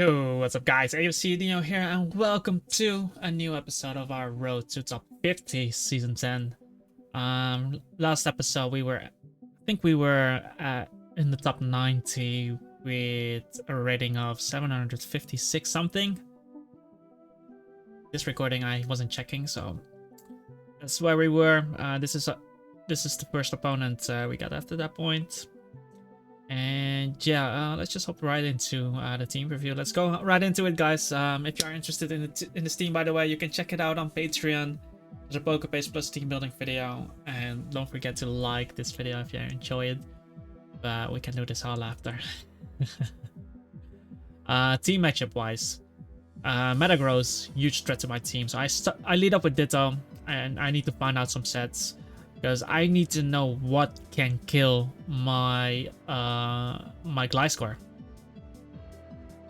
Yo, what's up guys, AFC Dino here and welcome to a new episode of our Road to Top 50 Season 10. Last episode I think we were in the top 90 with a rating of 756 something. This recording I wasn't checking, so that's where we were. This is the first opponent we got after that point. And yeah, let's just hop right into the team review. Let's go right into it, guys. If you are interested in this team, by the way, you can check it out on Patreon. There's a PokePace plus team building video, and don't forget to like this video if you enjoy it. But we can do this all after. Team matchup wise, Metagross, huge threat to my team. So I lead up with Ditto, and I need to find out some sets. Because I need to know what can kill my my Gliscor.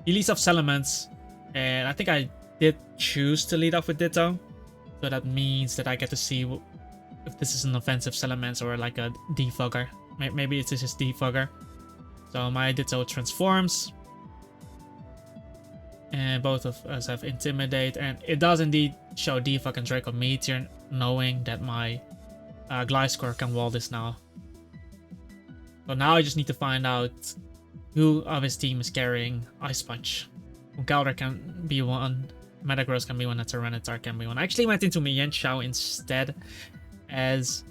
He leads off Salamence, and I think I did choose to lead off with Ditto. So that means that I get to see if this is an offensive Salamence or like a defogger. Maybe it's just defogger. So my Ditto transforms. And both of us have Intimidate, and it does indeed show Defog and Draco Meteor, knowing that my Gliscor can wall this now. So now I just need to find out who of his team is carrying Ice Punch. Galder can be one, Metagross can be one, and Tyranitar can be one. I actually went into Mienshao instead, as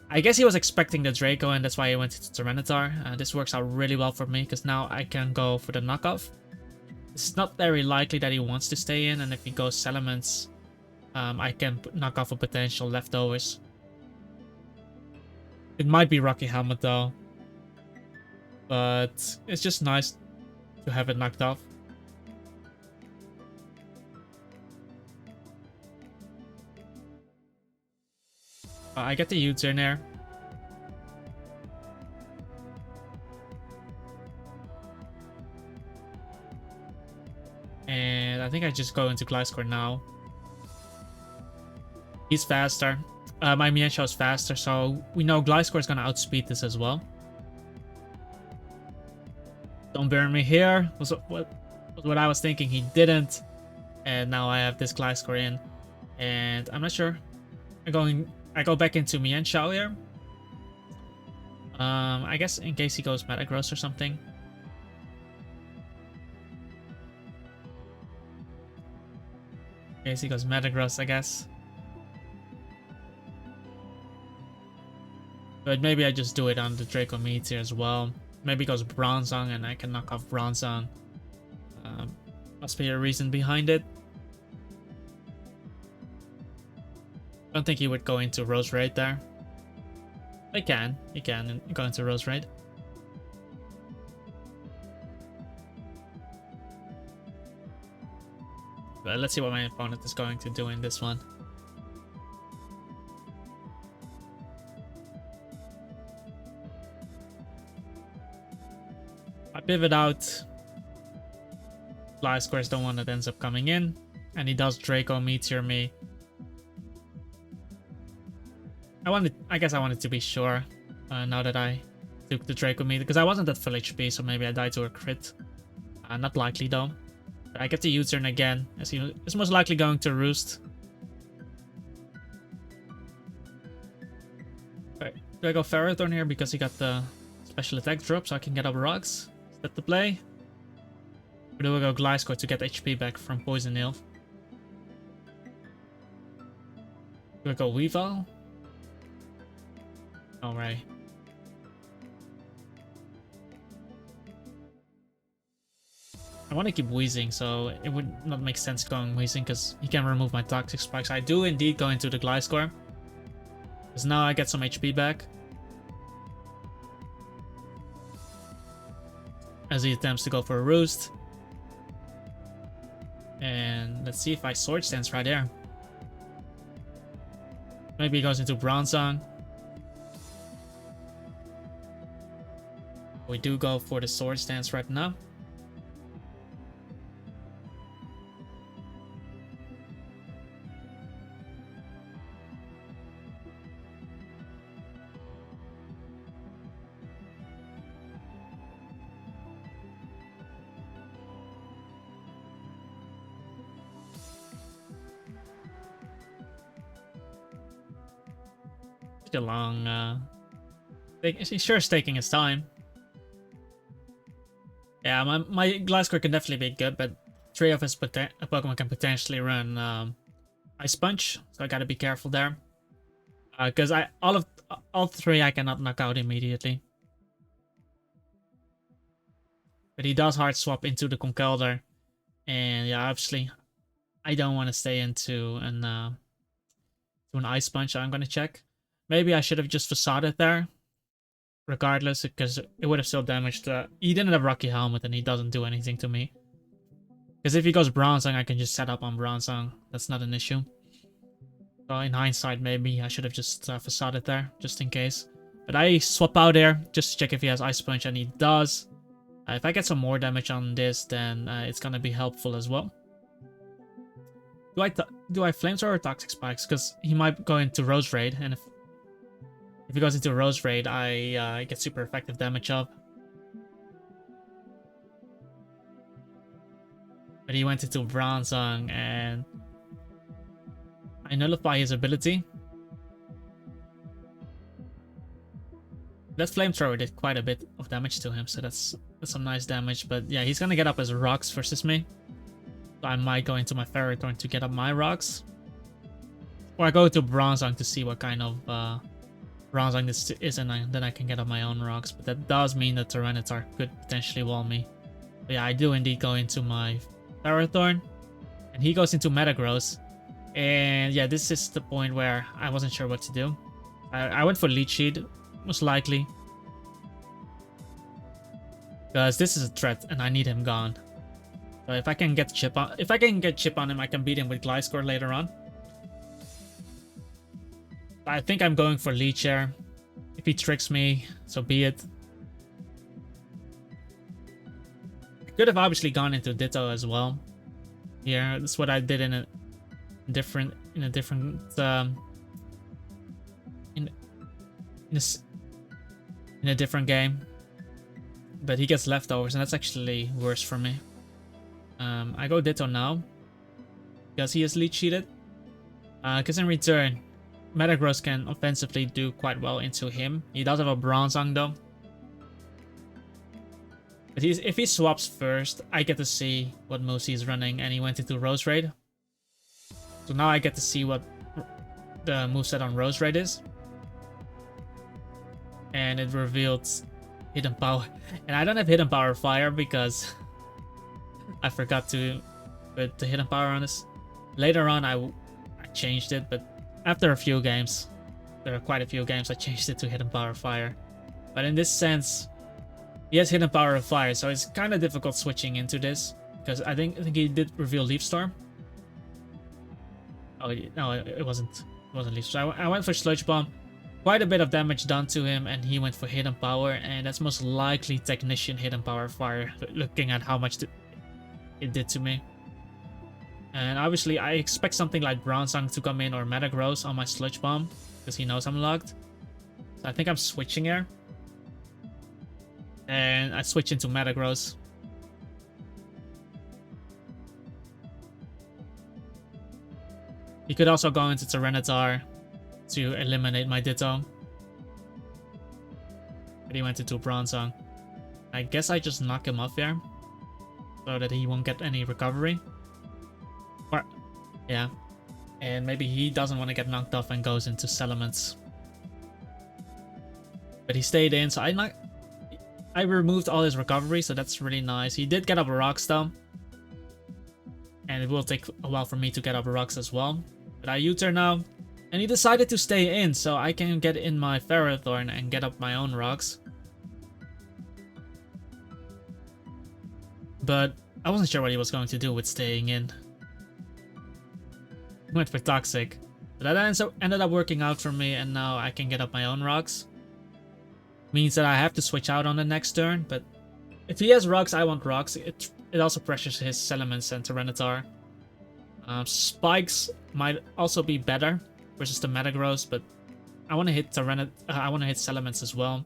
I guess he was expecting the Draco and that's why he went into Tyranitar. This works out really well for me because now I can go for the knockoff. It's not very likely that he wants to stay in, and if he goes Salamence, I can knock off a potential leftovers. It might be Rocky Helmet though, but it's just nice to have it knocked off. I get the U-turn there. And I think I just go into Gliscor now. He's faster. My Mienshao is faster, so we know Gliscor is going to outspeed this as well. Don't burn me here, was what I was thinking. He didn't. And now I have this Gliscor in. And I'm not sure. I go back into Mienshao here. I guess in case he goes Metagross or something. In case he goes Metagross, I guess. But maybe I just do it on the Draco Meteor as well. Maybe it goes Bronzong and I can knock off Bronzong. Must be a reason behind it. Don't think he would go into Rose Raid there. He can go into Rose Raid. But let's see what my opponent is going to do in this one. I pivot out. Gliscor is the one that ends up coming in. And he does Draco Meteor me. I guess I wanted to be sure. Now that I took the Draco Meteor. Because I wasn't at full HP, so maybe I died to a crit. Not likely though. But I get the U-turn again, as he is most likely going to Roost. Okay. Do I go Ferrothorn here because he got the special attack drop so I can get up rocks? Is that the play? Or do I go Gliscor to get HP back from Poison Nail? Do I go Weavile? Alright. I want to keep Wheezing, so it would not make sense going Wheezing because he can remove my Toxic Spikes. I do indeed go into the Gliscor, because now I get some HP back. As he attempts to go for a Roost. And let's see if I Sword Stance right there. Maybe he goes into Bronzong. We do go for the Sword Stance right now. Still long. He's sure is taking his time. Yeah, my Gliscor can definitely be good, but 3 of his Pokemon can potentially run Ice Punch, so I gotta be careful there. Because all 3 I cannot knock out immediately. But he does hard swap into the Conkeldurr, and yeah, obviously I don't want to stay into an Ice Punch. So I'm gonna check. Maybe I should have just Facaded there, regardless, because it would have still damaged. He didn't have Rocky Helmet, and he doesn't do anything to me. Because if he goes Bronzong, I can just set up on Bronzong. That's not an issue. So in hindsight, maybe I should have just Facaded there, just in case. But I swap out there, just to check if he has Ice Punch, and he does. If I get some more damage on this, then it's gonna be helpful as well. Do I Flamethrower or Toxic Spikes? Because he might go into Rose Raid, and if he goes into Rose Raid, I get super effective damage up. But he went into Bronzong, and I nullify his ability. That Flamethrower did quite a bit of damage to him, so that's some nice damage. But yeah, he's gonna get up as Rocks versus me. So I might go into my Ferrothorn to get up my Rocks. Or I go to Bronzong to see what kind of Bronzong this is, and then I can get up my own Rocks. But that does mean that Tyranitar could potentially wall me. But yeah, I do indeed go into my Ferrothorn. And he goes into Metagross. And yeah, this is the point where I wasn't sure what to do. I went for Leech Seed, most likely. Because this is a threat and I need him gone. So if I can get chip on him, I can beat him with Gliscor later on. I think I'm going for Leech here. If he tricks me, so be it. I could have obviously gone into Ditto as well. Here, that's what I did in a different game. But he gets leftovers, and that's actually worse for me. I go Ditto now because he is leech cheated. Because in return, Metagross can offensively do quite well into him. He does have a Bronzong though. But if he swaps first, I get to see what moves he's running, and he went into Rose Raid. So now I get to see what the moveset on Rose Raid is. And it revealed Hidden Power. And I don't have Hidden Power Fire because I forgot to put the Hidden Power on this. Later on I changed it, but after a few games, there are quite a few games, I changed it to Hidden Power Fire. But in this sense, he has Hidden Power of Fire, so it's kind of difficult switching into this. Because I think he did reveal Leaf Storm. Oh no, it wasn't Leaf Storm. I went for Sludge Bomb. Quite a bit of damage done to him, and he went for Hidden Power, and that's most likely Technician Hidden Power Fire, looking at how much it did to me. And obviously I expect something like Bronzong to come in or Metagross on my Sludge Bomb, because he knows I'm locked. So I think I'm switching here. And I switch into Metagross. He could also go into Tyranitar to eliminate my Ditto. But he went into Bronzong. I guess I just knock him off here, so that he won't get any recovery. Or, yeah. And maybe he doesn't want to get knocked off and goes into Salamence. But he stayed in, so I removed all his recovery, so that's really nice. He did get up Rocks though. And it will take a while for me to get up Rocks as well. But I U-turn now. And he decided to stay in, so I can get in my Ferrothorn and get up my own Rocks. But I wasn't sure what he was going to do with staying in. He went for Toxic. But that ended up working out for me, and now I can get up my own Rocks. Means that I have to switch out on the next turn, but if he has Rocks, I want Rocks. It also pressures his Salamence and Tyranitar. Spikes might also be better versus the Metagross, but I want to hit I want to hit Salamence as well.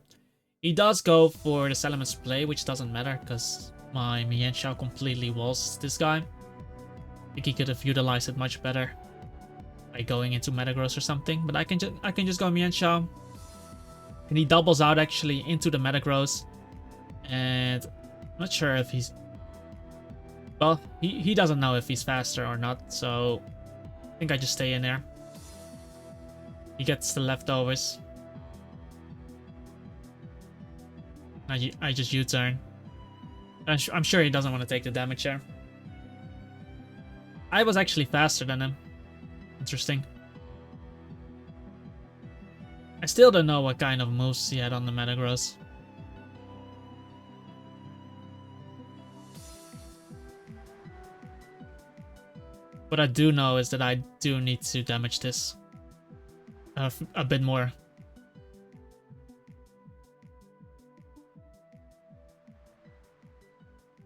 He does go for the Salamence play, which doesn't matter because my Mienshao completely walls this guy. I think he could have utilized it much better. by going into Metagross or something. But I can just go Mienshao. And he doubles out actually into the Metagross. And I'm not sure if he's... Well, he doesn't know if he's faster or not, so I think I just stay in there. He gets the leftovers. I just U-turn. I'm sure he doesn't want to take the damage here. I was actually faster than him. Interesting. I still don't know what kind of moves he had on the Metagross. What I do know is that I do need to damage this a bit more.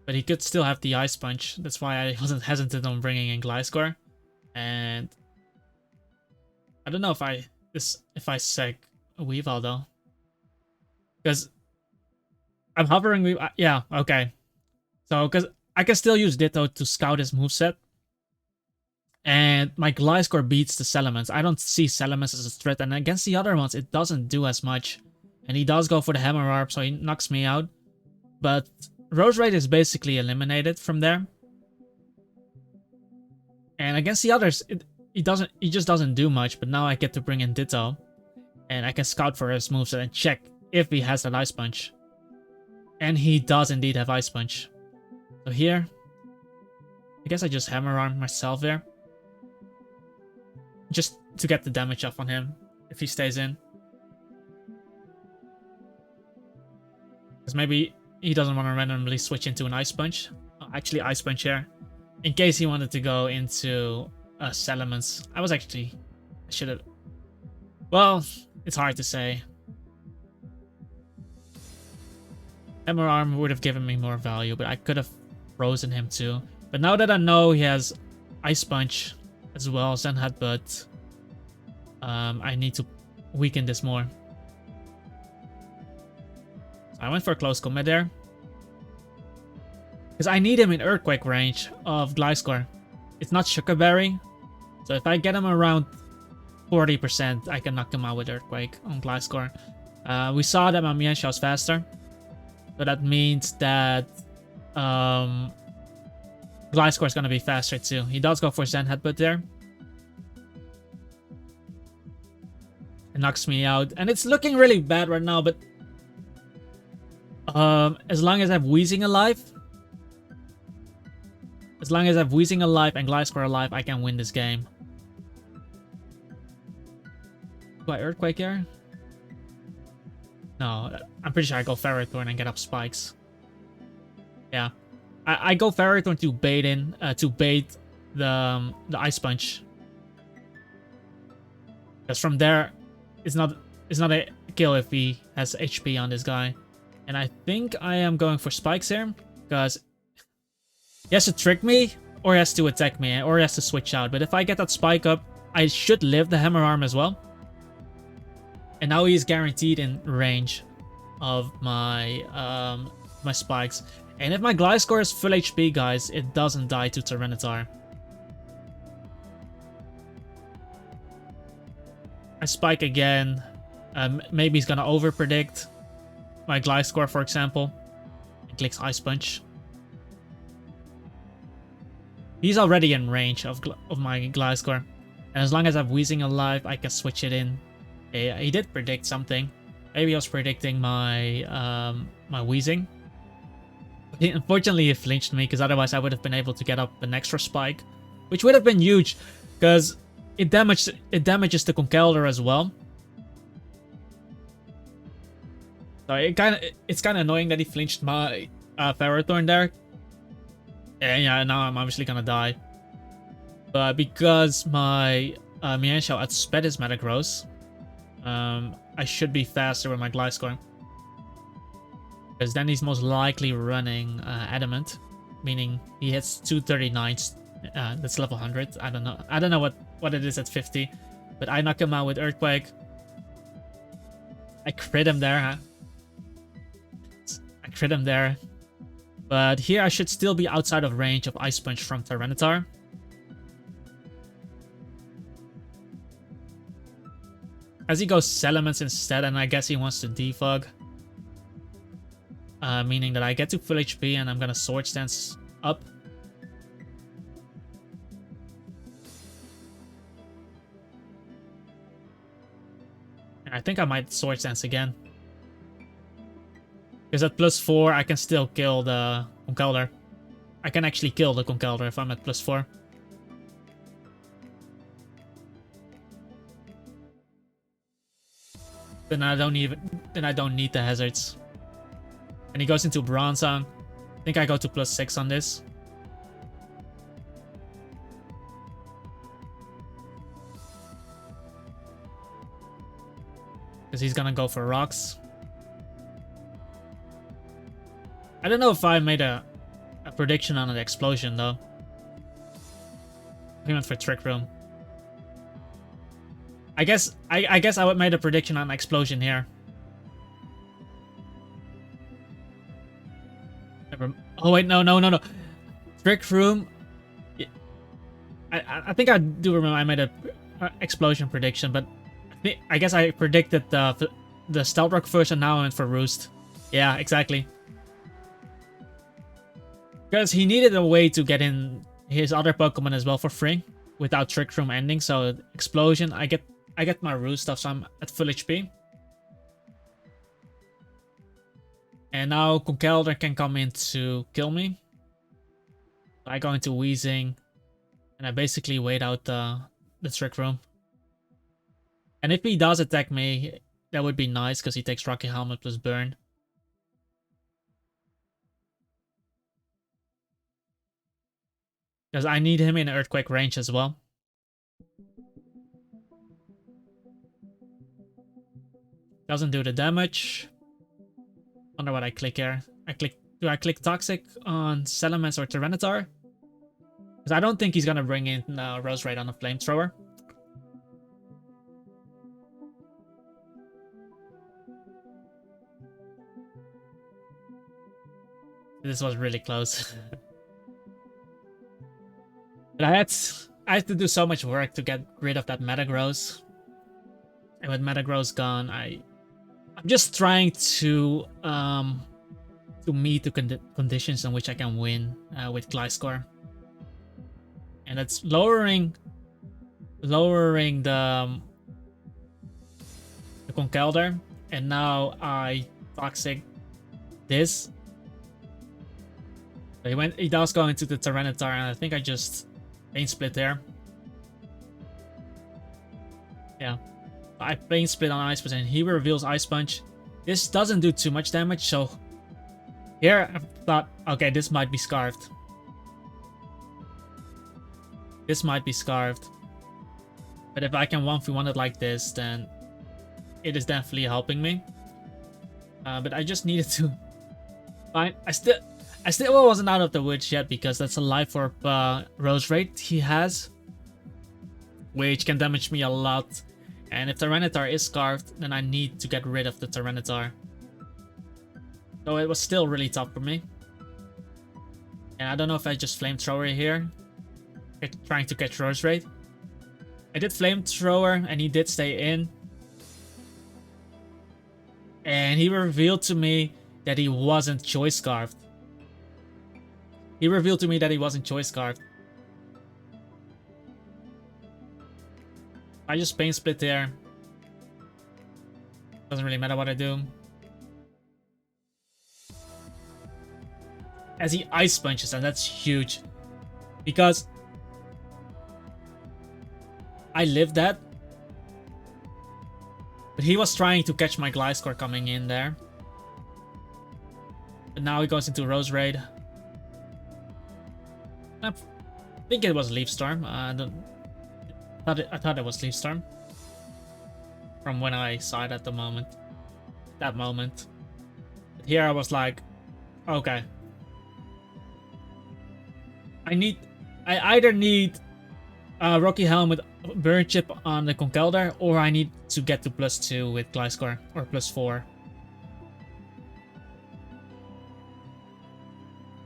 But he could still have the Ice Punch. That's why I wasn't hesitant on bringing in Gliscor. And I don't know if I seg a Weavile though, because I'm hovering. Yeah, okay. So because I can still use Ditto to scout his moveset. And my Gliscor beats the Salamence. I don't see Salamence as a threat. And against the other ones, it doesn't do as much. And he does go for the Hammer Arm, so he knocks me out. But Roserade is basically eliminated from there. And against the others, he just doesn't do much. But now I get to bring in Ditto. And I can scout for his moveset and check if he has that Ice Punch. And he does indeed have Ice Punch. So here, I guess I just Hammer Arm myself there. Just to get the damage off on him if he stays in. Because maybe he doesn't want to randomly switch into an Ice Punch. Oh, actually, Ice Punch here. In case he wanted to go into Salamence. I should have... Well, it's hard to say. Hammer Arm would have given me more value, but I could have frozen him too. But now that I know he has Ice Punch as well, Zen Headbutt, I need to weaken this more. So I went for a close combat there. Because I need him in Earthquake range of Gliscor. It's not Sugar Berry. So if I get him around 40%, I can knock him out with Earthquake on Gliscor. We saw that my Mienshao is faster. So that means that Gliscor is going to be faster too. He does go for Zen Headbutt there. It knocks me out. And it's looking really bad right now, but as long as I have Weezing alive, and Gliscor alive, I can win this game. Do I Earthquake here? No, I'm pretty sure I go Ferrothorn and get up Spikes. Yeah. I go Ferrothorn to bait the Ice Punch. Because from there, it's not a kill if he has HP on this guy. And I think I am going for Spikes here, because he has to trick me, or he has to attack me, or he has to switch out. But if I get that Spike up, I should live the Hammer Arm as well. And now he's guaranteed in range of my my Spikes. And if my Gliscor is full HP, guys, it doesn't die to Tyranitar. I Spike again. Maybe he's gonna overpredict my Gliscor, for example. And clicks Ice Punch. He's already in range of my Gliscor. And as long as I have Weezing alive, I can switch it in. He did predict something. Maybe I was predicting my my Weezing. Unfortunately, he flinched me, because otherwise I would have been able to get up an extra Spike, which would have been huge, because it damages the Conkeldurr as well. So it's kind of annoying that he flinched my Ferrothorn there. And yeah, now I'm obviously gonna die. But because my Mienshao outsped his Metagross, I should be faster with my Gliscor. Because then he's most likely running Adamant, meaning he hits 239s. That's level 100. I don't know what it is at 50, but I knock him out with Earthquake. I crit him there, huh? I crit him there. But here I should still be outside of range of Ice Punch from Tyranitar. As he goes elements instead, and I guess he wants to defog. Meaning that I get to full HP and I'm gonna sword stance up. And I think I might sword stance again. Because at +4 I can still kill the Conkeldurr. I can actually kill the Conkeldurr if I'm at +4. Then I don't need the hazards. And he goes into Bronzong. I think I go to +6 on this. Because he's gonna go for rocks. I don't know if I made a prediction on an explosion though. He went for Trick Room. I guess I would made a prediction on explosion here. Oh wait, no. Trick Room. I think I do remember I made a explosion prediction, but I guess I predicted the Stealth Rock first, and now I went for Roost. Yeah, exactly. Because he needed a way to get in his other Pokemon as well for free without Trick Room ending. So explosion, I get my Roost stuff, so I'm at full HP. And now Conkeldurr can come in to kill me. I go into Wheezing, and I basically wait out the Trick Room. And if he does attack me, that would be nice because he takes Rocky Helmet plus Burn. Because I need him in Earthquake range as well. Doesn't do the damage. Wonder what I click here. Do I click Toxic on Salamence or Tyranitar? Because I don't think he's gonna bring in Roserade on a Flamethrower. This was really close. But I had to do so much work to get rid of that Metagross. And with Metagross gone, I'm just trying to meet the conditions in which I can win with Gliscor. And that's lowering the Conkeldurr. And now I Toxic this. He does go into the Tyranitar, and I think I just Pain Split there. Yeah. I Pain Split on Ice Punch, and he reveals Ice Punch. This doesn't do too much damage, so here I thought, okay, this might be Scarfed. This might be Scarfed. But if I can 1v1 it like this, then it is definitely helping me. But I just needed to find... I still wasn't out of the woods yet, because that's a Life Orb Roserade he has, which can damage me a lot. And if Tyranitar is Scarfed, then I need to get rid of the Tyranitar. So it was still really tough for me. And I don't know if I just Flamethrower here, trying to catch Roserade. I did Flamethrower, and he did stay in. And he revealed to me that he wasn't Choice Scarfed. He revealed to me that he wasn't Choice Scarfed. I just Pain Split there. Doesn't really matter what I do. As he Ice Punches, and that's huge. Because I lived that. But he was trying to catch my Gliscor coming in there. But now he goes into Roserade. I think it was Leaf Storm. I thought it was Leaf Storm. From when I saw it at the moment. That moment. But here I was like, okay. I either need Rocky Helmet Burn Chip on the Conkeldurr, or I need to get to +2 with Gliscor, or +4.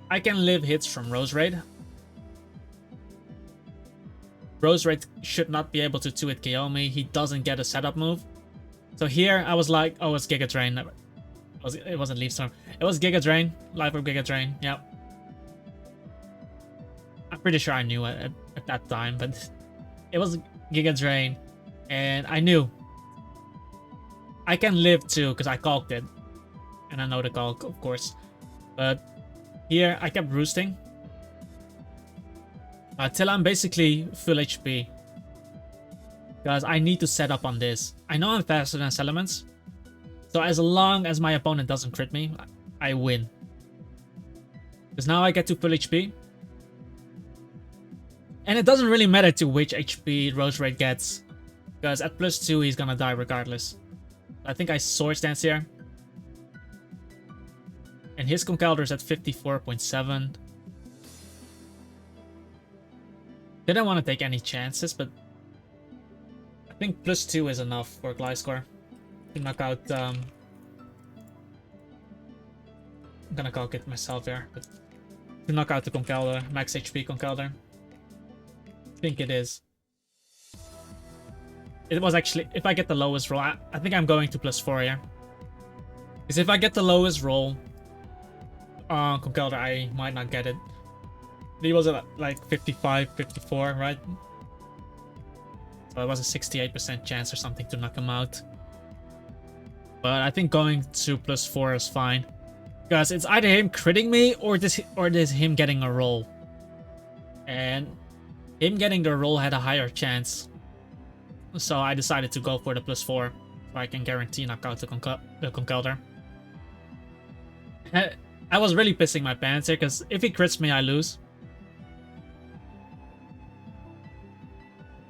I can live hits from Roserade. Roserade should not be able to 2-hit KO me. He doesn't get a setup move. So here I was like, oh, it's Giga Drain. It wasn't Leaf Storm. It was Giga Drain. Life of Giga Drain. Yep. I'm pretty sure I knew it at that time, but it was Giga Drain, and I knew I can live too because I calked it, and I know the calc, of course. But here I kept roosting till I'm basically full HP. Because I need to set up on this. I know I'm faster than Salamence. So as long as my opponent doesn't crit me, I win. Because now I get to full HP. And it doesn't really matter to which HP Rose Raid gets. Because at +2 he's gonna die regardless. I think I Swords Dance here. And his Conkeldur's at 54.7. Didn't want to take any chances, but I think +2 is enough for Gliscor to knock out. I'm gonna calc it myself here, but to knock out the Conkeldurr, max HP Conkeldurr. I think it is. It was actually, if I get the lowest roll, I think I'm going to +4 here. Because if I get the lowest roll on Conkeldurr, I might not get it. He was at like 55, 54, right? So it was a 68% chance or something to knock him out. But I think going to +4 is fine. Because it's either him critting me or this him getting a roll. And him getting the roll had a higher chance. So I decided to go for the +4. So I can guarantee knock out the Conkeldurr. I was really pissing my pants here because if he crits me, I lose.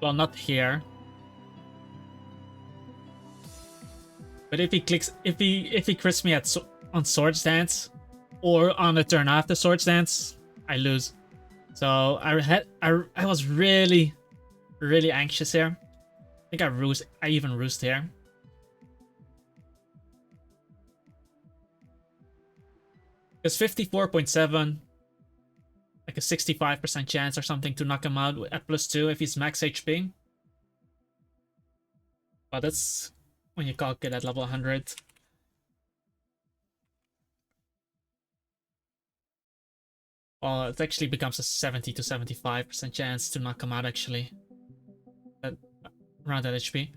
Well, not here. But if he crits me on Swords Dance or on the turn after Swords Dance, I lose. So I was really anxious here. I think I even roost here. Because 54.7, like a 65% chance or something to knock him out at +2 if he's max HP. But that's when you calc it at level 100. Well, it actually becomes a 70 to 75% chance to knock him out actually. Around that HP.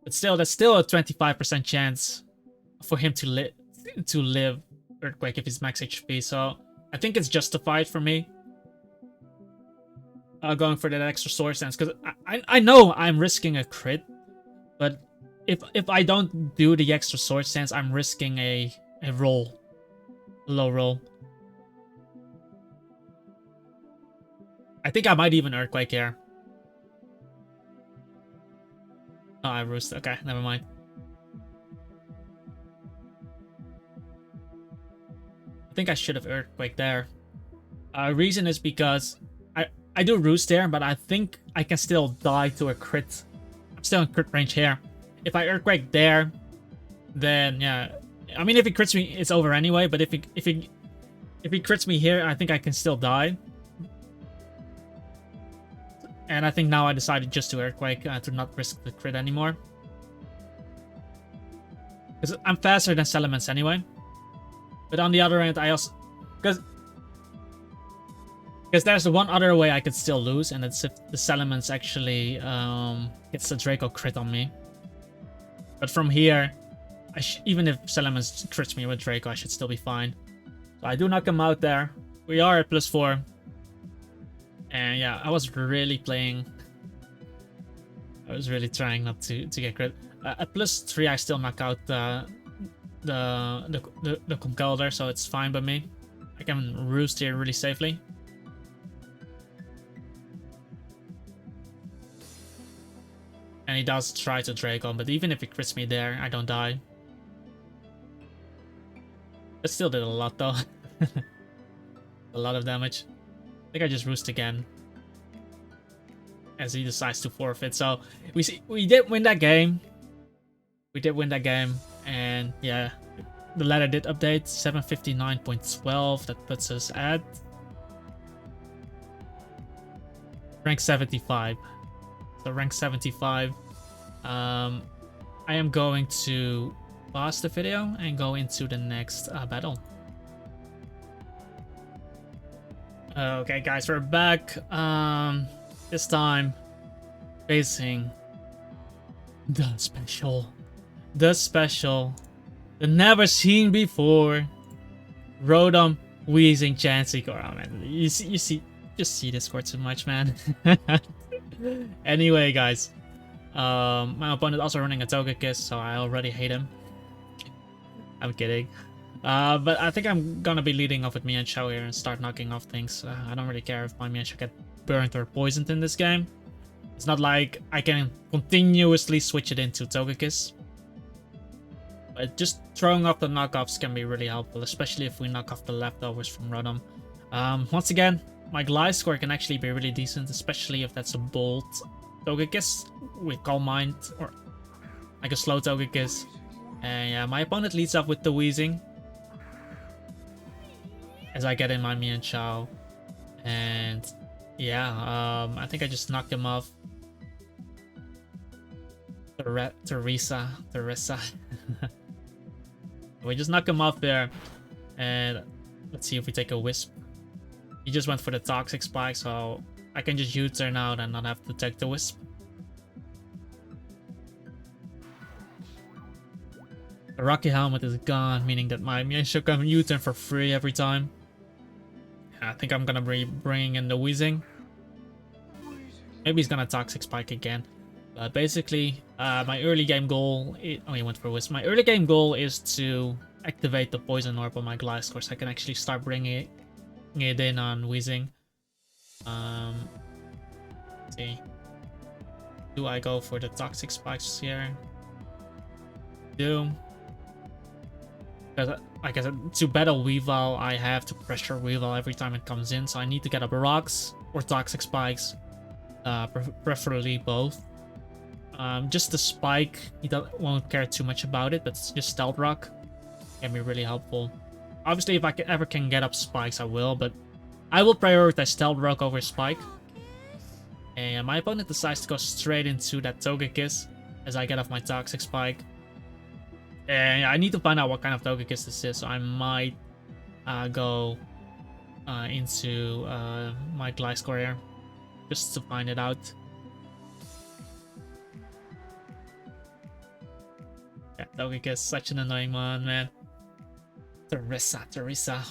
But still, that's still a 25% chance for him to live Earthquake if he's max HP. So I think it's justified for me. Going for that extra Swords Dance because I know I'm risking a crit, but if I don't do the extra Swords Dance, I'm risking a roll, low roll. I think I might even Earthquake here. Oh, I roost. Okay, never mind. I think I should have Earthquake there. Reason is because I do roost there, but I think I can still die to a crit. I'm still in crit range here. If I Earthquake there, then yeah. I mean, if he crits me, it's over anyway. But if he crits me here, I think I can still die. And I think now I decided just to Earthquake to not risk the crit anymore. Because I'm faster than Salamence anyway. But on the other end, I also... Because there's the one other way I could still lose, and it's if the Salamence actually gets the Draco crit on me. But from here, even if Salamence crits me with Draco, I should still be fine. So I do knock him out there. We are at +4. And yeah, I was really playing. I was really trying not to get crit. At +3, I still knock out the Conkeldurr, so it's fine by me. I can roost here really safely. And he does try to Draco, but even if he crits me there, I don't die. It still did a lot though. A lot of damage. I think I just roost again. As he decides to forfeit. So we did win that game. We did win that game. And yeah, the ladder did update. 759.12. That puts us at rank 75. So rank 75. I am going to pause the video and go into the next battle. Okay, guys, we're back. This time facing the special, the never seen before Rotom Wheezing Chanseycore. Oh man, you just see this score too much, man. Anyway, guys, my opponent also running a Togekiss, so I already hate him. I'm kidding. But I think I'm gonna be leading off with Mienshao here and start knocking off things. I don't really care if my Mienshao get burnt or poisoned in this game. It's not like I can continuously switch it into Togekiss. But just throwing off the knockoffs can be really helpful, especially if we knock off the leftovers from Rotom. Once again, my Gliscor can actually be really decent, especially if that's a bold Togekiss with Calm Mind or like a slow Togekiss. And yeah, my opponent leads off with the Wheezing as I get in my Mienshao. And yeah, I think I just knocked him off. Teresa. We just knock him off there. And let's see if we take a Wisp. He just went for the Toxic Spike, so I can just U-turn out and not have to take the Wisp. The Rocky Helmet is gone, meaning that my Mienshao can U-turn for free every time. I think I'm gonna be bringing in the Wheezing. Maybe he's gonna Toxic Spike again. But basically, my early game goal... he went for Wisp. My early game goal is to activate the Poison Orb on my Gliscor so I can actually start bringing it in on Wheezing. Let's see. Do I go for the Toxic Spikes here? Do. Because, like I said, to battle Weavile, I have to pressure Weavile every time it comes in, so I need to get up rocks or Toxic Spikes, preferably both. Just the Spike, he won't care too much about it, but just Stealth Rock can be really helpful. Obviously, if I ever can get up Spikes, I will, but I will prioritize Stealth Rock over Spike. And my opponent decides to go straight into that Togekiss as I get off my Toxic Spike. And I need to find out what kind of Togekiss this is, so I might go into my Gliscor here just to find it out. Yeah, Togekiss, such an annoying one, man. Teresa.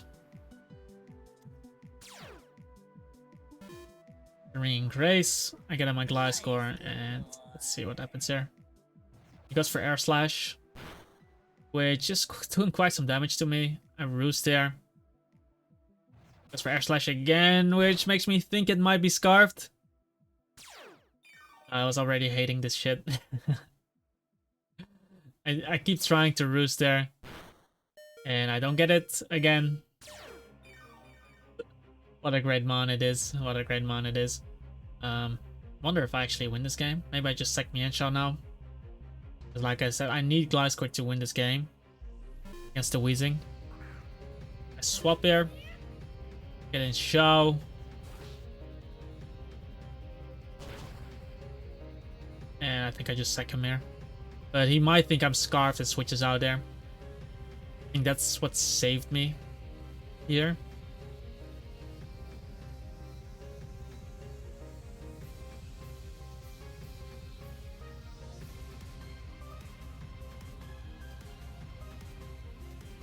Ringing Grace. I get on my Gliscor, and let's see what happens here. He goes for Air Slash, which is doing quite some damage to me. I roost there. Goes for Air Slash again, which makes me think it might be Scarfed. I was already hating this shit. I keep trying to roost there, and I don't get it again. What a great mon it is. Wonder if I actually win this game. Maybe I just sack Mienshao now. Because like I said, I need Gliscor to win this game against the Wheezing. I swap here. Get in Shao. And I think I just sack him here. But he might think I'm Scarfed and switches out there. I think that's what saved me here.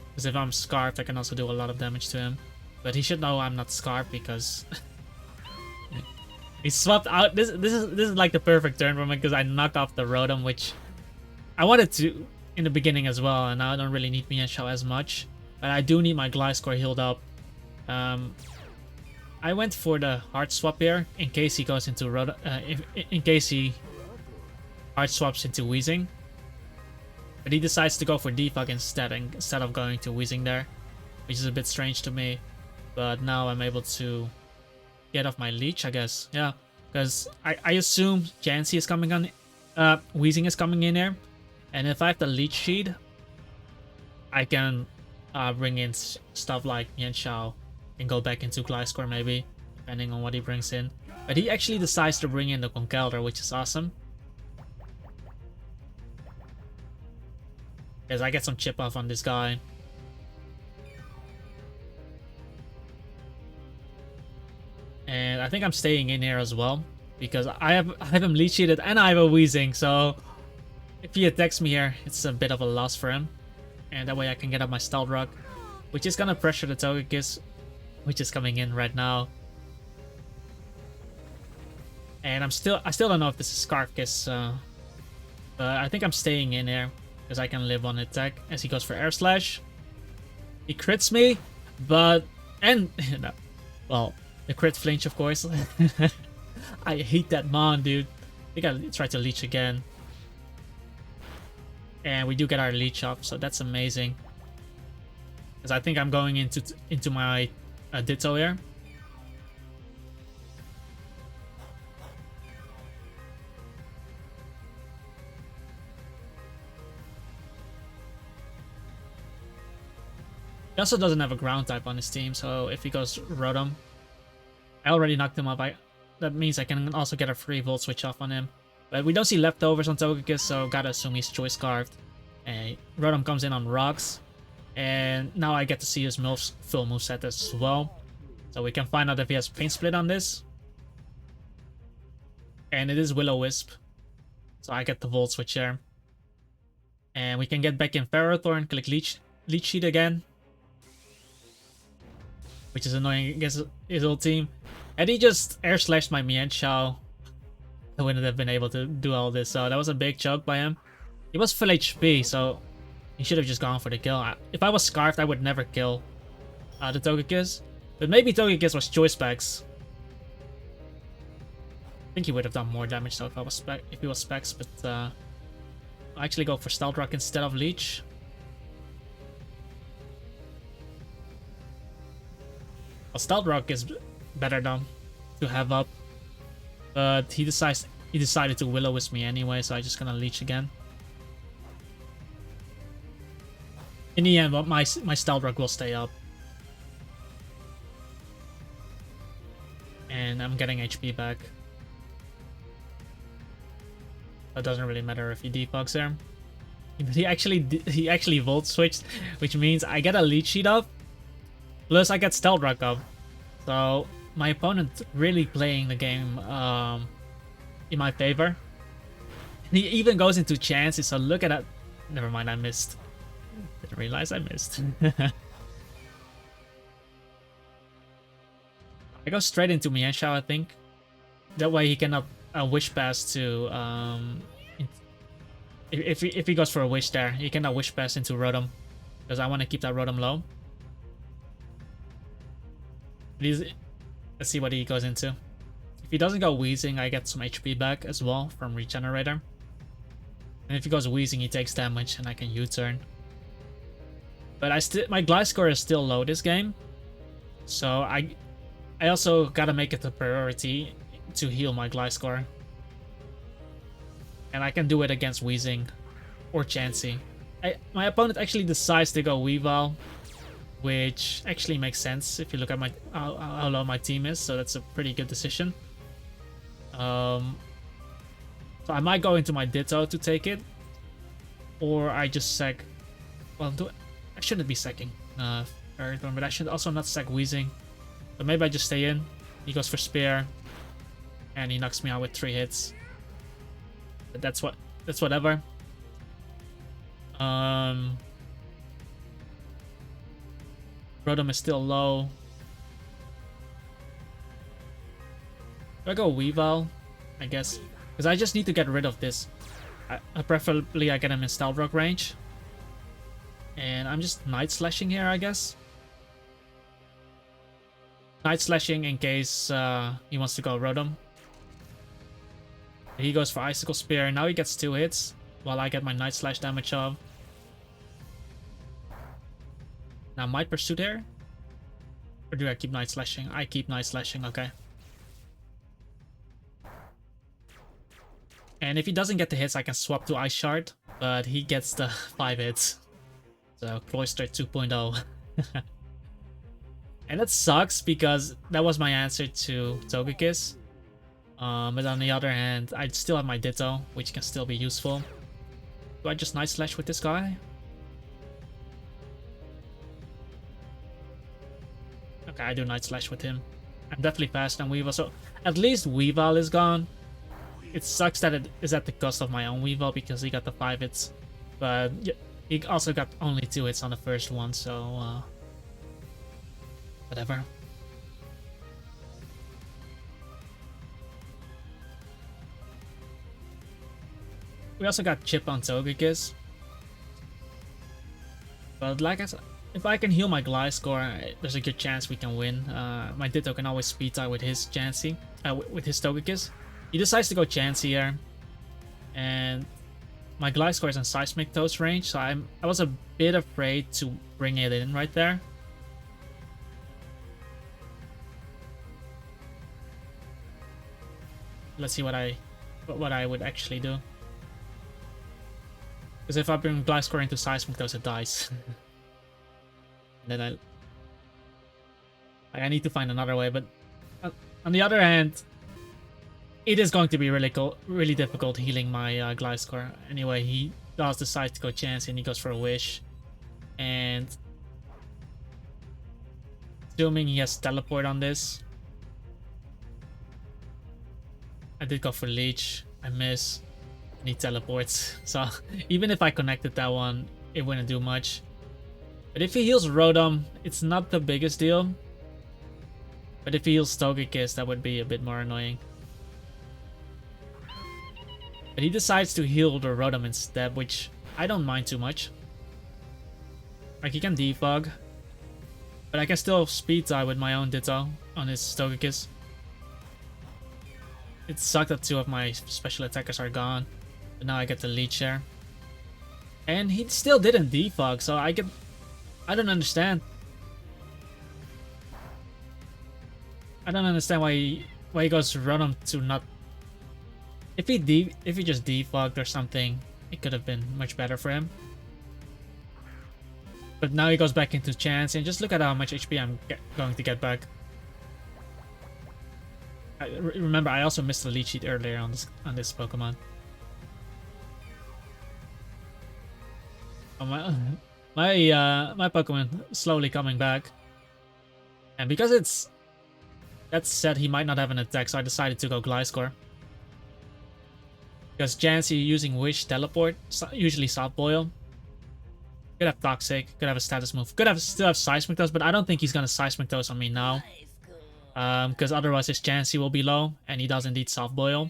Because if I'm Scarfed, I can also do a lot of damage to him. But he should know I'm not Scarfed because he swapped out. This is like the perfect turn for me because I knocked off the Rotom, which I wanted to in the beginning as well, and now I don't really need Mienshao as much. But I do need my Gliscor healed up. I went for the hard swap here in case he goes into Rotom. In case he hard swaps into Wheezing. But he decides to go for Defog instead of going to Wheezing there, which is a bit strange to me. But now I'm able to get off my leech, I guess. Yeah, because I assume Chansey is coming on. Wheezing is coming in here, and if I have the leech sheet, I can bring in stuff like Mienshao and go back into Gliscor maybe, depending on what he brings in. But he actually decides to bring in the Conkeldurr, which is awesome. Because I get some chip off on this guy. And I think I'm staying in here as well. Because I have him leech seeded and I have a Weezing. So if he attacks me here, it's a bit of a loss for him. And that way I can get up my Stealth Rock. Which is gonna pressure the Togekiss, which is coming in right now. And I still don't know if this is Scarf Kiss. But I think I'm staying in here because I can live on attack as he goes for Air Slash. He crits me, but no, well, the crit flinch, of course. I hate that Mon, dude. I think I try to leech again, and we do get our leech up, so that's amazing. Because I think I'm going into my Ditto here. He also doesn't have a ground type on his team, so if he goes Rotom, I already knocked him up. That means I can also get a free Volt Switch off on him. But we don't see leftovers on Togekiss, so gotta assume he's Choice Scarfed. And Rotom comes in on Rocks. And now I get to see his full moveset as well. So we can find out if he has Pain Split on this. And it is Will-O-Wisp. So I get the Volt Switch here. And we can get back in Ferrothorn, click Leech Seed again. Which is annoying against his old team. And he just air slashed my Mienshao. I wouldn't have been able to do all this, so that was a big choke by him. He was full HP, so he should have just gone for the kill. If I was Scarfed, I would never kill the Togekiss. But maybe Togekiss was Choice Specs. I think he would have done more damage though if he was Specs, but I'll actually go for Stealth Rock instead of Leech. Well, Stealth Rock is better though to have up, but he decided to Will-O-Wisp me anyway, so I'm just gonna Leech again. In the end, my Stealth Rock will stay up, and I'm getting HP back. It doesn't really matter if he debugs there. He actually Volt Switched, which means I get a Leech Seed up. Plus, I get Stealth Rock up. So, my opponent really playing the game in my favor. And he even goes into chances, so look at that. Never mind, I missed. Didn't realize I missed. I go straight into Mienshao, I think. That way he can Wish Pass to... if he goes for a Wish there, he can Wish Pass into Rotom. Because I want to keep that Rotom low. Let's see what he goes into. If he doesn't go Weezing, I get some HP back as well from Regenerator. And if he goes Weezing, he takes damage and I can U-turn. But my Gliscor is still low this game. So I also gotta make it a priority to heal my Gliscor. And I can do it against Weezing or Chansey. My opponent actually decides to go Weavile, which actually makes sense if you look at how low my team is, so that's a pretty good decision. So I might go into my Ditto to take it, or I just sack. Well, I shouldn't be sacking Ferrothorn, but I should also not sack Weezing. So maybe I just stay in. He goes for Spear, and he knocks me out with 3 hits. But that's whatever. Rotom is still low. Do I go Weavile? I guess. Because I just need to get rid of this. Preferably I get him in Stealth Rock range. And I'm just Night Slashing here, I guess. Night Slashing in case he wants to go Rotom. He goes for Icicle Spear. Now he gets 2 hits. While I get my Night Slash damage off. Now, might Pursuit here? Or do I keep Night Slashing? I keep Night Slashing, okay. And if he doesn't get the hits, I can swap to Ice Shard. But he gets the 5 hits. So, Cloyster 2.0. And that sucks because that was my answer to Togekiss. But on the other hand, I still have my Ditto, which can still be useful. Do I just Night Slash with this guy? Okay, I do Night Slash with him. I'm definitely faster than Weavile, so at least Weavile is gone. It sucks that it is at the cost of my own Weavile because he got the 5 hits. But yeah, he also got only 2 hits on the first one, so whatever. We also got Chip on Togekiss. But like I said, if I can heal my Gliscor, there's a good chance we can win. My Ditto can always speed tie with his Chansey, with his Togekiss. He decides to go Chansey here, and my Gliscor is in Seismic Toast range, so I was a bit afraid to bring it in right there. Let's see what I would actually do. Because if I bring Gliscor into Seismic Toast, it dies. And then I need to find another way, but on the other hand, it is going to be really difficult healing my Gliscor. Anyway, he does decide to go Chance and he goes for a Wish. And assuming he has Teleport on this. I did go for Leech. I miss. And he teleports. So even if I connected that one, it wouldn't do much. But if he heals Rotom, it's not the biggest deal. But if he heals Togekiss, that would be a bit more annoying. But he decides to heal the Rotom instead, which I don't mind too much. Like, he can defog. But I can still speed tie with my own Ditto on his Togekiss. It sucked that 2 of my special attackers are gone. But now I get the Leech here. And he still didn't defog, so I don't understand. I don't understand why he goes Rotom to not. If he just defogged or something, it could have been much better for him. But now he goes back into Chance, and just look at how much HP I'm going to get back. Remember, I also missed the lead sheet earlier on this Pokemon. Oh, my Pokemon slowly coming back, and because that said, he might not have an attack, so I decided to go Gliscor. Because Chansey using Wish Teleport, usually Soft Boil. Could have Toxic, could have a status move, could have still have Seismic Toast, but I don't think he's gonna Seismic Toast on me now. Because otherwise his Chansey will be low, and he does indeed Soft Boil.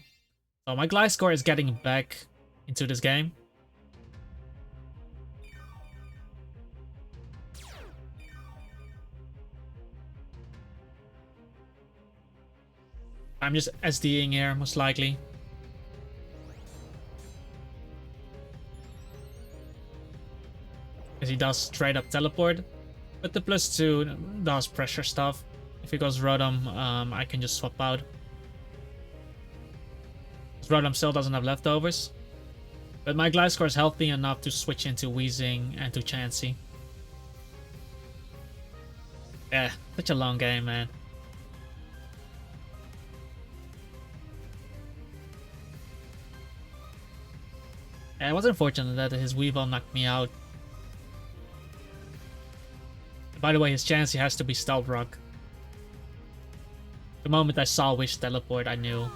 So my Gliscor is getting back into this game. I'm just SDing here, most likely. Because he does straight up teleport. But the +2 does pressure stuff. If he goes Rotom, I can just swap out. Rotom still doesn't have leftovers. But my Gliscor is healthy enough to switch into Weezing and to Chansey. Yeah, such a long game, man. Yeah, it was unfortunate that his Weavile knocked me out. By the way, his Chansey has to be Stealth Rock. The moment I saw Wish Teleport, I knew.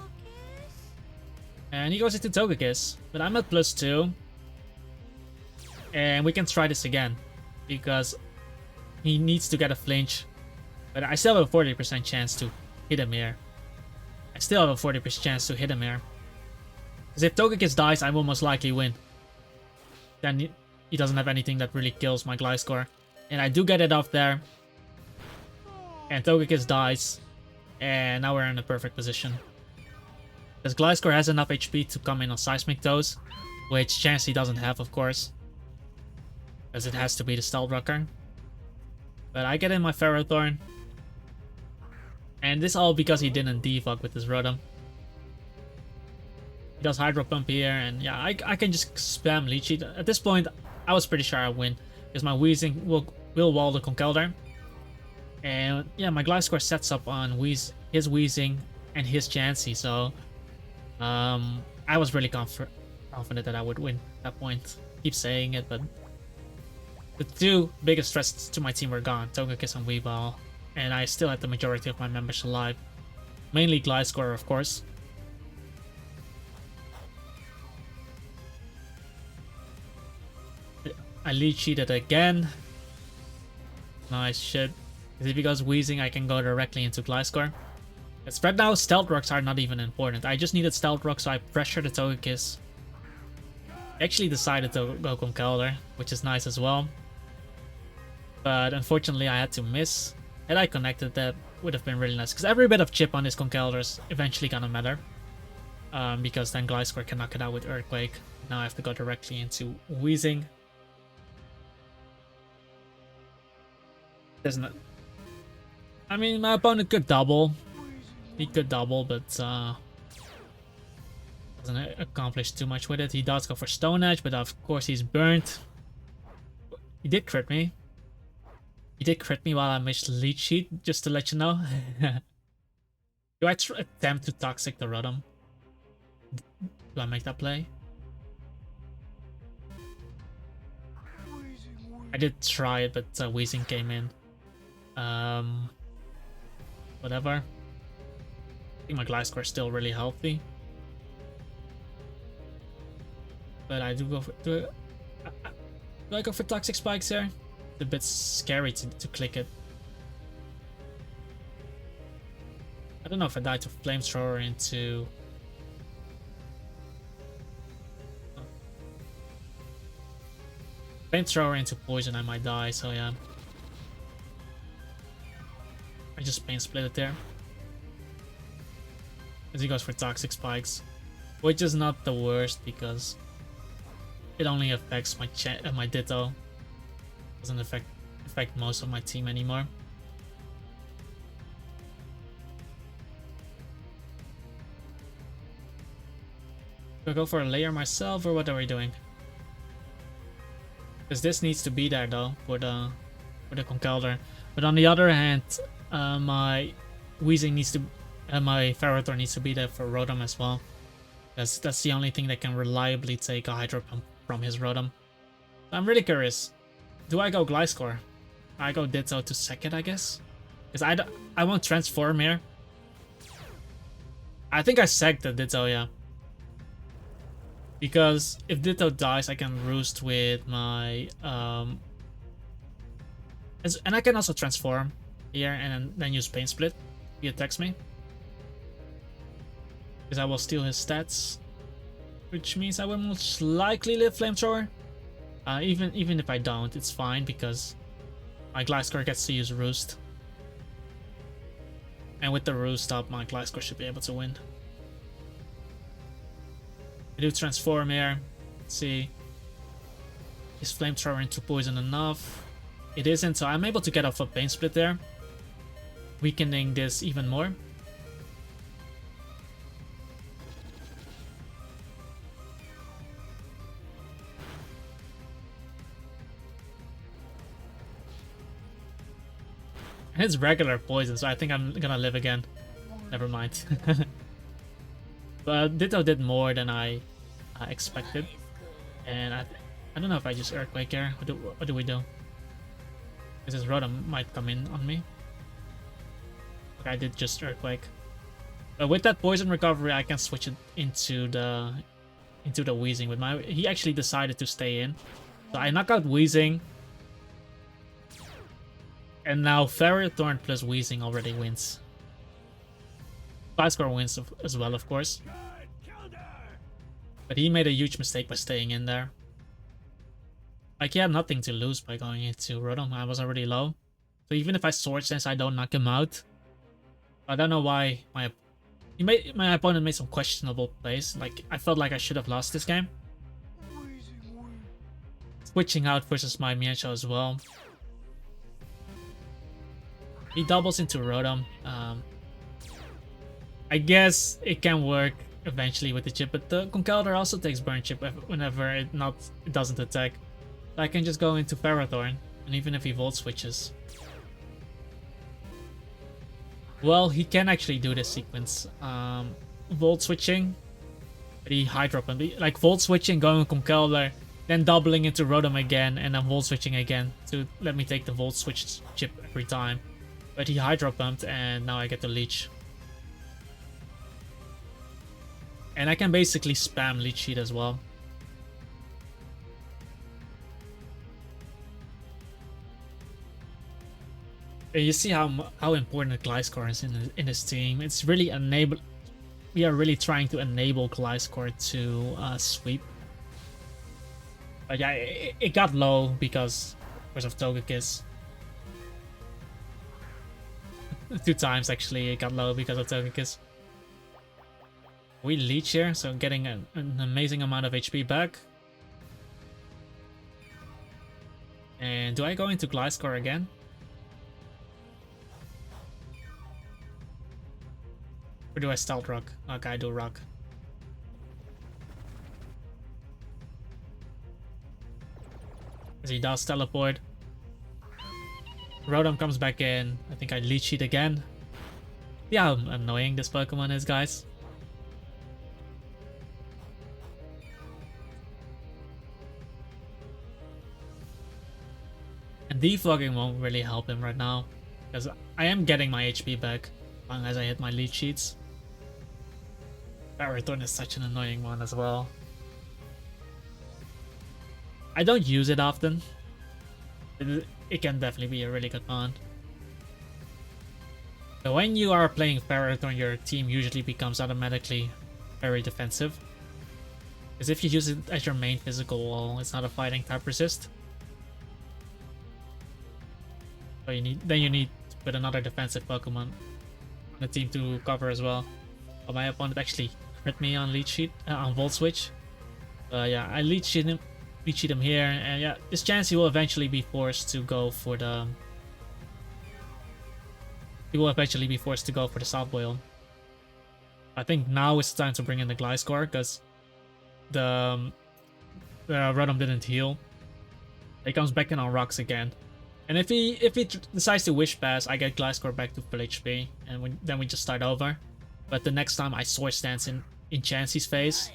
And he goes into Togekiss, but I'm at +2. And we can try this again, because he needs to get a flinch. But I still have a 40% chance to hit him here. I still have a 40% chance to hit him here. Because if Togekiss dies, I will most likely win. Then he doesn't have anything that really kills my Gliscor. And I do get it off there. And Togekiss dies. And now we're in a perfect position. Because Gliscor has enough HP to come in on Seismic Toast. Which Chansey doesn't have, of course. Because it has to be the Stealth Rocker. But I get in my Ferrothorn. And this all because he didn't defog with his Rotom. He does Hydro Pump here, and yeah, I can just spam Leech Seed. At this point, I was pretty sure I win. Because my Weezing will wall the Conkeldurr. And yeah, my Gliscor sets up on his Weezing and his Chansey, so I was really confident that I would win at that point. Keep saying it, but the 2 biggest threats to my team were gone, Togekiss and Weavile. and I still had the majority of my members alive. Mainly Gliscor, of course. I lead cheated again. Nice shit. Is it because Wheezing I can go directly into Gliscor? Because right now Stealth Rocks are not even important. I just needed Stealth Rock, so I pressured the Togekiss. Actually decided to go Conkeldurr, which is nice as well. But unfortunately I had to miss. Had I connected, that would have been really nice. Because every bit of chip on this Conkeldurr is eventually gonna matter. Because then Gliscor can knock it out with Earthquake. Now I have to go directly into Wheezing. There's no... I mean, my opponent could double. He could double, but doesn't accomplish too much with it. He does go for Stone Edge, but of course he's burnt. He did crit me. He did crit me while I missed Leech Sheet, just to let you know. Do I attempt to Toxic the Rotom? Do I make that play? I did try it, but Wheezing came in. Whatever. I think my Gliscor is still really healthy. But I do go for... Do I go for Toxic Spikes here? It's a bit scary to click it. I don't know if I die to Flamethrower into... Flamethrower into Poison, I might die, so yeah. I just Pain Split it there. As he goes for Toxic Spikes. Which is not the worst because it only affects my Ditto. Doesn't affect most of my team anymore. Do I go for a layer myself or what are we doing? Because this needs to be there though for the Conkeldurr. But on the other hand, my Wheezing needs to, my Ferrothorn needs to be there for Rotom as well. That's the only thing that can reliably take a Hydro Pump from his Rotom. I'm really curious. Do I go Gliscor? I go Ditto to second, I guess. Because I won't transform here. I think I sacked the Ditto, yeah. Because if Ditto dies, I can Roost with my... and I can also transform here and then use Pain Split. He attacks me. Because I will steal his stats. Which means I will most likely live Flamethrower. Even if I don't, it's fine because my Gliscor gets to use Roost. And with the Roost up, my Gliscor should be able to win. I do transform here. Let's see. Is Flamethrower into Poison enough? It isn't, so I'm able to get off a Pain Split there. Weakening this even more. And it's regular poison, so I think I'm gonna live again. Never mind. But Ditto did more than I expected. And I don't know if I just Earthquake here. What do we do? Because his Rotom might come in on me. Okay, I did just Earthquake. But with that poison recovery, I can switch it into the Wheezing. With my, he actually decided to stay in. So I knock out Wheezing. And now Ferrothorn plus Wheezing already wins. Gliscor wins as well, of course. But he made a huge mistake by staying in there. Like, he had nothing to lose by going into Rotom. I was already low. So even if I Swords Dance, I don't knock him out. I don't know why my opponent made some questionable plays. Like, I felt like I should have lost this game. Switching out versus my Mienshao as well. He doubles into Rotom. I guess it can work eventually with the chip, but the Conkeldurr also takes burn chip whenever it doesn't attack. So I can just go into Ferrothorn, and even if he Volt switches. Well, he can actually do this sequence. Volt switching, but he Hydro Pump. Like Volt switching, going Conkeldurr, then doubling into Rotom again, and then Volt switching again to let me take the Volt switch chip every time. But he Hydro Pumped, and now I get the Leech. And I can basically spam Leech Seed as well. And you see how important Gliscor is in this team. It's really enable. We are really trying to enable Gliscor to sweep. But yeah, it got low because of Togekiss. 2 times actually it got low because of Togekiss. We Leech here, so getting an amazing amount of HP back. And do I go into Gliscor again? Or do I Stealth Rock? Okay, I do Rock. As he does teleport. Rotom comes back in. I think I Leech Seed again. See how annoying this Pokemon is, guys. And defogging won't really help him right now, because I am getting my HP back as long as I hit my Leech Sheets. Ferrothorn is such an annoying one as well. I don't use it often. It can definitely be a really good mon. So when you are playing Ferrothorn, your team usually becomes automatically very defensive. Because if you use it as your main physical wall, it's not a fighting type resist. So you need to put another defensive Pokemon on the team to cover as well. But my opponent actually crit me on Leech Seed, on Volt Switch. Yeah, I Leech Seed him here, and yeah, this chance he will eventually be forced to go for the. He will eventually be forced to go for the Soft Boil. I think now it's time to bring in the Gliscor because the Rotom didn't heal. He comes back in on rocks again. And if he decides to Wish Pass, I get Gliscor back to full HP, and then we just start over. But the next time I Swords Dance in Chansey's face.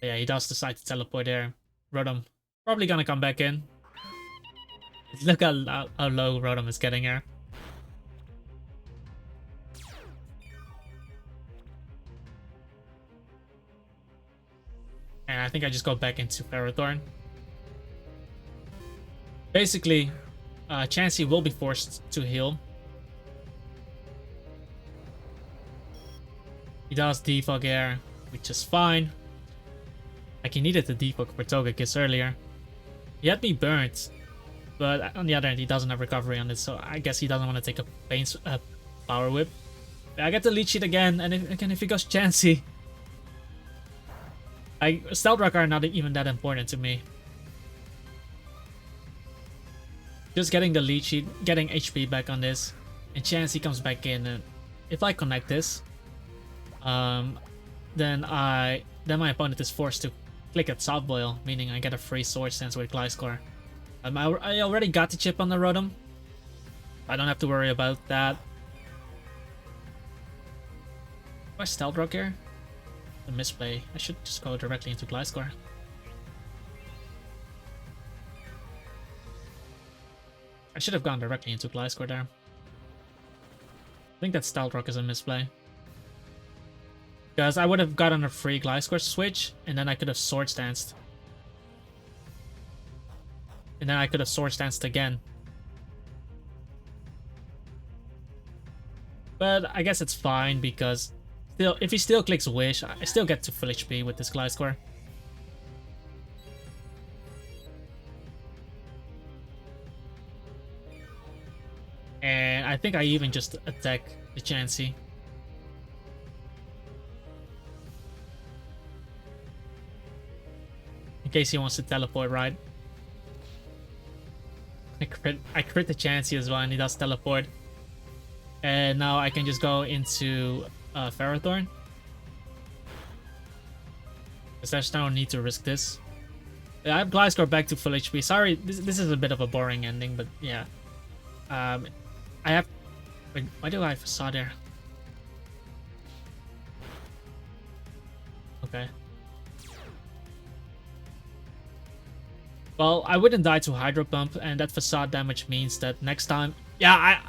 But yeah, he does decide to teleport there. Rotom probably gonna come back in. Look how low Rotom is getting here. And I think I just go back into Ferrothorn. Basically, Chansey will be forced to heal. He does defog here, which is fine. Like, he needed the defog for Togekiss earlier. He had me burnt, but on the other hand, he doesn't have recovery on it, so I guess he doesn't want to take a Power Whip. I get the Leech Seed again, and if he goes Chansey, Stealth Rock are not even that important to me. Just getting the Leech Seed, getting HP back on this, and Chansey comes back in, and if I connect this, then my opponent is forced to click at Soft Boil, meaning I get a free Swords Dance with Gliscor. I already got the chip on the Rotom. I don't have to worry about that. Why Stealth Rock here? A misplay. I should just go directly into Gliscor. I should have gone directly into Gliscor there. I think that Stealth Rock is a misplay. Because I would have gotten a free Gliscor switch, and then I could have Swords Danced. And then I could have Swords Danced again. But I guess it's fine because if he still clicks Wish, I still get to full HP with this Gliscor. And I think I even just attack the Chansey. In case he wants to teleport, right? I crit the Chansey as well, and he does teleport. And now I can just go into Ferrothorn. Because there's no need to risk this. I have Gliscor back to full HP. Sorry, this is a bit of a boring ending, but yeah. I have... Wait, why do I have Facade there? Okay. Well, I wouldn't die to Hydro Pump, and that facade damage means that next time... Yeah,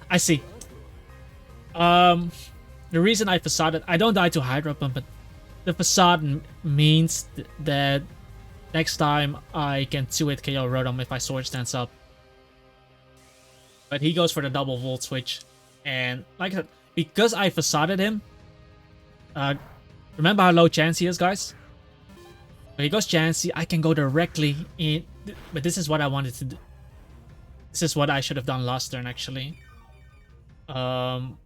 I see. The reason I facade it, I don't die to Hydro Pump, but the facade means that next time I can 2-hit KO Rotom if I Sword Stance up. But he goes for the double Volt Switch. And like I said, because I facaded him, remember how low chance he is, guys? When he goes Chansey, I can go directly in. But this is what I wanted to do. This is what I should have done last turn, actually. Go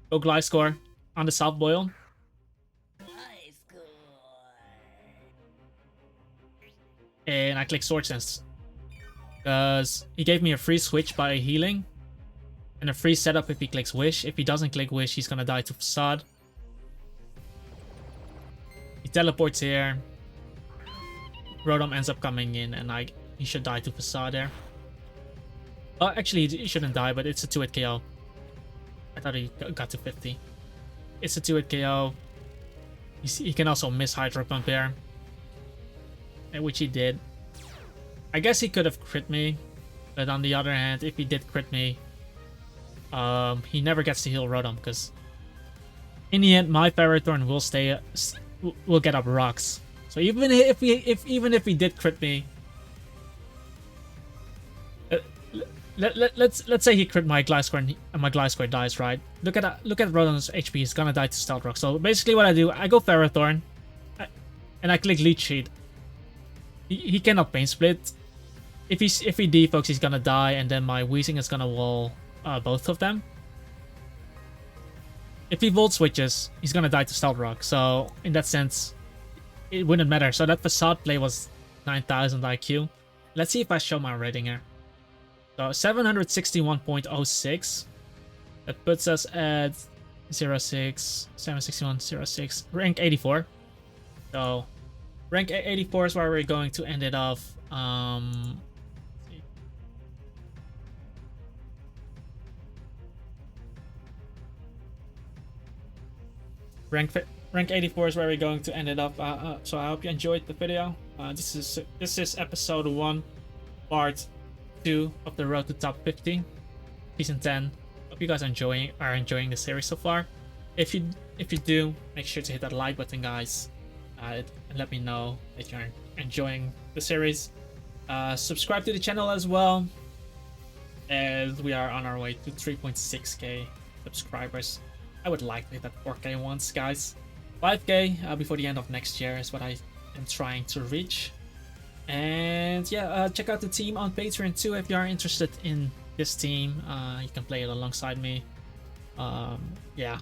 Gliscor on the South Boil. And I click Sword Stance. Because he gave me a free switch by healing. And a free setup if he clicks Wish. If he doesn't click Wish, he's gonna die to Facade. He teleports here. Rotom ends up coming in, and he should die to Facade there. Actually, he shouldn't die, but it's a 2-hit KO. I thought he got to 50. It's a 2-hit KO. He can also miss Hydro Pump here, which he did. I guess he could have crit me, but on the other hand, if he did crit me, he never gets to heal Rotom, because in the end, my Ferrothorn will get up rocks. So even if he did crit me, let's say he crit my Gliscor and my Gliscor dies, right? Look at Rotom's HP. He's gonna die to Stealth Rock. So basically, what I do, I go Ferrothorn, and I click Leech Seed. He cannot Pain Split. If he defocus, he's gonna die, and then my Weezing is gonna wall both of them. If he Volt Switches, he's gonna die to Stealth Rock. So in that sense, it wouldn't matter. So that facade play was 9,000 IQ. Let's see if I show my rating here. So 761.06. That puts us at 761.06. Rank 84. So rank 84 is where we're going to end it off. Rank 84 is where we're going to end it up. So I hope you enjoyed the video. This is episode 1, part 2 of the Road to Top 50, season 10. Hope you guys are enjoying the series so far. If you do, make sure to hit that like button, guys, and let me know that you're enjoying the series. Subscribe to the channel as well, as we are on our way to 3.6k subscribers. I would like to hit that 4k once, guys. 5k before the end of next year is what I am trying to reach. And yeah, check out the team on Patreon too if you are interested in this team. You can play it alongside me. Yeah,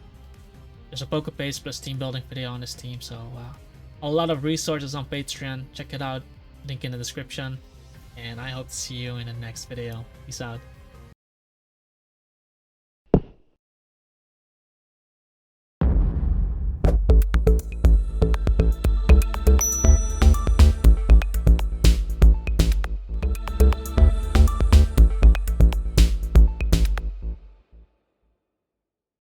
there's a PokePace plus team building video on this team, so a lot of resources on Patreon. Check it out, link in the description. And I hope to see you in the next video. Peace out.